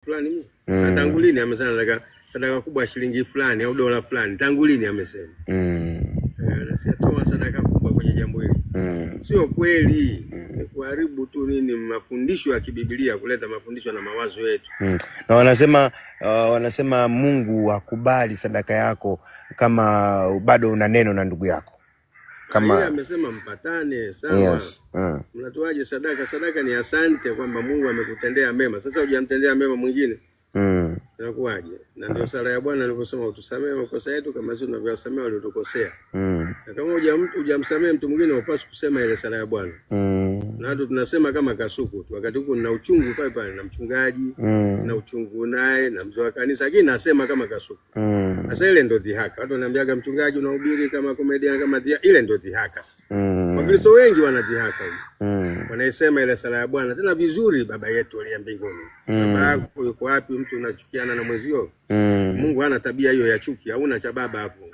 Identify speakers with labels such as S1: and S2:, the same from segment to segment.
S1: fulani tangu lini amesema nataka sadaka kubwa shilingi fulani au dola fulani, tangu lini amesema nasiatoa sadaka kubwa kwenye jambo hili. Sio kweli. Ni kuharibu tu nini mafundisho ya kibiblia, kuleta mafundisho na mawazo yetu.
S2: Na wanasema Mungu hakubali sadaka yako kama bado una neno na ndugu yako.
S1: Kama yeye amesema mpatane, sawa.
S2: Yes.
S1: Mnatoaje sadaka? Sadaka ni asante kwamba Mungu amekutendea mema. Sasa hujamtendea mema mwingine, inakuwaje? Na ndio sala ya Bwana alivyosema utusamee makosa yetu kama sisi tunavyowasamea waliotukosea. Na kama hujamsamea mtu mwingine upaswi kusema ile sala ya Bwana. Na hata tunasema kama kasuku tu, wakati huko nina uchungu pale na mchungaji, na uchungu naye na mzee wa kanisa, lakini nasema kama kasuku. Sasa ile ndio dhihaka. Watu wananiambiaga mchungaji unahubiri kama comedian kama dhihaka. Ile ndio dhihaka sasa. Wakristo wengi wanadhihaka hiyo. Wanaisema ile sala ya Bwana tena vizuri, baba yetu aliye mbinguni. Baba yako yuko wapi? Mtu unachukiana na mwezio. Mungu hana tabia hiyo ya chuki, hauna cha baba hapo.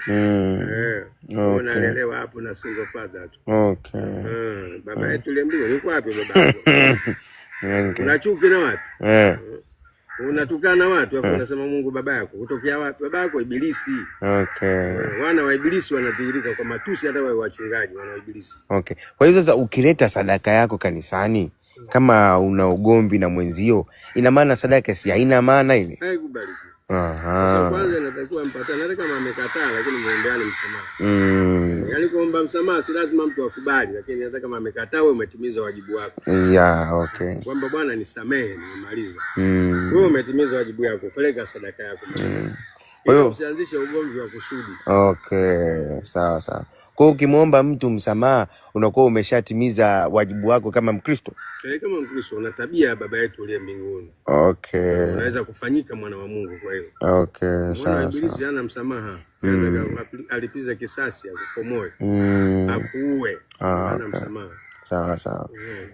S1: Unalelewa hapo na single father tu. Baba yetu aliye mbinguni yuko wapi baba yako? Unachuki na watu? Unatukana watu hapo unasema Mungu baba yako. Kutokea wapi? Baba yako Ibilisi. Wana wa Ibilisi wanadhihirika kwa matusi, hata wao wachungaji wana Ibilisi.
S2: Kwa hiyo sasa ukileta sadaka yako kanisani kama una ugomvi na mwenzio, ina maana sadaka si haina maana ile?
S1: Haikubaliki. Sasa kwanza inatakiwa mpatane, hata kama amekataa lakini muombeane msamaha. Yaani kuomba msamaha si lazima mtu akubali, lakini hata kama amekataa wewe umetimiza wajibu wako. Kwamba Bwana nisamehe, nimemaliza. Wewe umetimiza wajibu wako, peleka sadaka yako. Kwa hiyo usianzishe ugomvi wa kusudi.
S2: Sawa. Kwa hiyo ukimwomba mtu msamaha unakuwa umeshatimiza wajibu wako kama Mkristo.
S1: Kama Mkristo una tabia ya baba yetu aliye mbinguni. Unaweza kufanyika mwana wa Mungu kwa hiyo. Sawa. Ibilisi hana msamaha. Alipiza kisasi akukomoe. Akuue. Hana msamaha.
S2: Sawa.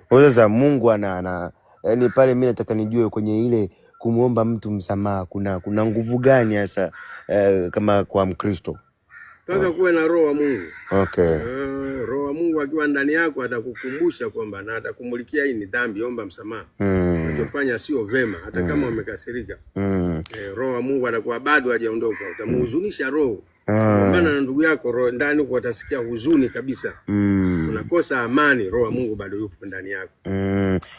S2: Kwa hiyo Mungu yaani pale mimi nataka nijue kwenye ile kumuomba mtu msamaha kuna nguvu gani hasa kama kwa Mkristo?
S1: Paka kuwe na roho wa Mungu. Roho wa Mungu akiwa ndani yako atakukumbusha kwamba na atakumulikia hii ni dhambi, omba msamaha. Utafanya sio vema hata kama umekasirika. Roho wa Mungu atakuwa bado hajaondoka, utamhuzunisha roho. Kumbana na ndugu yako roho ndani kwa utasikia huzuni kabisa. Unakosa amani, roho wa Mungu bado yupo ndani yako.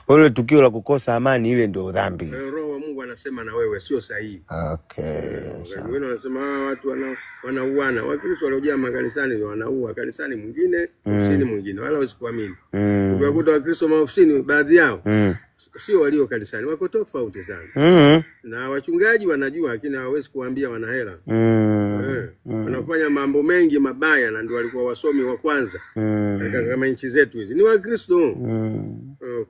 S2: Kwa hiyo tukio la kukosa amani ile ndio dhambi.
S1: Roho wa Mungu anasema na wewe sio sahihi. Wengine wanasema watu wanauana. Wakristo waliojaa makanisani ndio wanaua, kanisani mwingine, ofisini mwingine. Wala usikuamini. Ukiwakuta Wakristo maofisini baadhi yao sio walio kanisani, wako tofauti sana. Na wachungaji wanajua lakini hawawezi kuambia wana hela. Wanafanya mambo mengi mabaya na ndio walikuwa wasomi wa kwanza. Kama nchi zetu hizi ni Wakristo.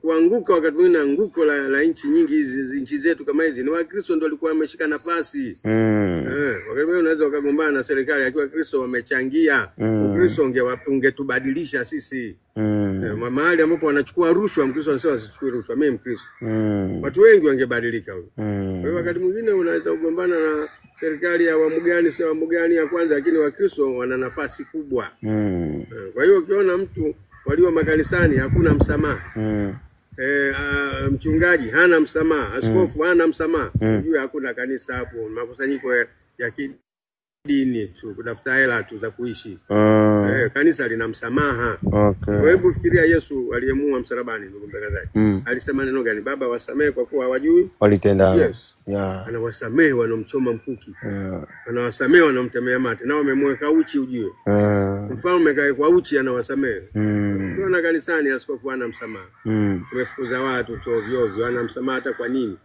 S1: Kuanguka wakati mwingine anguko la nchi nyingi hizi nchi zetu kama hizi ni Wakristo ndio walikuwa wameshika nafasi. Wakati mwingine unaweza ukagombana na serikali akiwa Kristo wamechangia. Ukristo ungetubadilisha sisi. Mahali ambapo wanachukua rushwa, Mkristo anasema asichukue rushwa, mimi Mkristo. Watu wengi wangebadilika huyo. Kwa hiyo wakati mwingine unaweza kugombana na serikali ya awamu gani, sio awamu gani ya kwanza, lakini Wakristo wana nafasi kubwa. Kwa hiyo ukiona mtu walio makanisani hakuna msamaha. Mchungaji hana msamaha, askofu hana msamaha, unajua hakuna kanisa hapo, makusanyiko ya dini tu, kutafuta hela tu za kuishi. Kanisa lina msamaha. Kwa hivyo fikiria Yesu aliyemuua msalabani, ndugu mtangazaji. Alisema neno gani? Baba wasamehe kwa kuwa hawajui walitenda. Anawasamehe wanomchoma mkuki. Anawasamehe wanomtemea mate. Na wamemweka uchi ujue. Mfalme kae kwa uchi anawasamehe. Ukiona kanisani askofu hana msamaha. Umefukuza watu tu ovyo, hana msamaha hata kwa nini?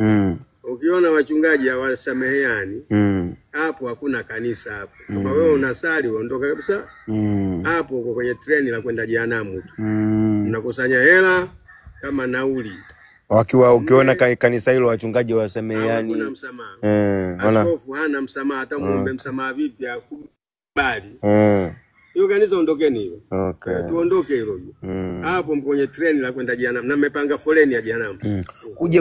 S1: Ukiona wachungaji hawasameheani, hapo hakuna kanisa hapo. Kama wewe unasali uondoka kabisa. Hapo uko kwenye treni la kwenda jehanamu tu. Unakusanya hela kama nauli.
S2: Ukiona kanisa hilo wachungaji wasameheani,
S1: hakuna msamaha. Askofu hana msamaha, hata muombe msamaha vipi akubali. Hiyo kanisa ondokeni hiyo. Tuondoke hilo. Hapo mkonye treni la kwenda jehanamu na mmepanga foleni ya jehanamu.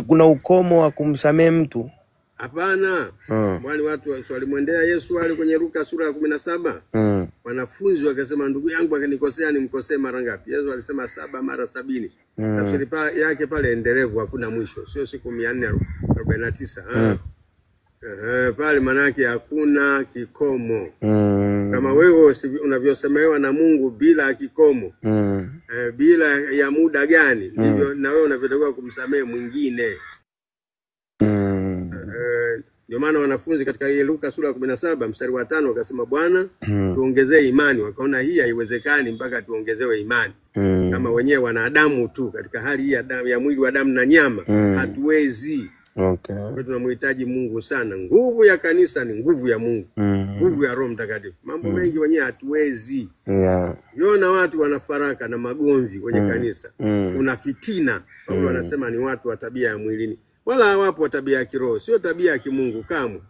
S2: Kuna ukomo wa kumsamehe mtu?
S1: Hapana. Wale watu walimwendea Yesu wale kwenye Luka sura ya 17. Wanafunzi wakasema ndugu yangu akanikosea nimkosee mara ngapi? Yesu alisema 7 mara 70. Tafsiri yake pale endelevu, hakuna mwisho. Sio siku 440 49. Pale manake hakuna kikomo. Kama wewe unavyosemewa na Mungu bila kikomo, bila ya muda gani, ndivyo na wewe unavyotakiwa kumsamehe mwingine. Ndio maana wanafunzi katika ile Luka sura ya 17 mstari wa 5 wakasema, Bwana, tuongezee imani. Wakaona hii haiwezekani mpaka tuongezewe imani. Kama wenyewe wanadamu tu katika hali hii ya mwili wa damu na nyama, hatuwezi. Kwa tunamhitaji Mungu sana. Nguvu ya kanisa ni nguvu ya Mungu. Nguvu ya Roho Mtakatifu. Mambo mengi wenyewe hatuwezi. Yona watu wanafaraka na magomvi kwenye kanisa. Una fitina. Paulo anasema ni watu wa tabia ya mwilini. Wala hawapo tabia ya kiroho, sio tabia ya kimungu kamwe.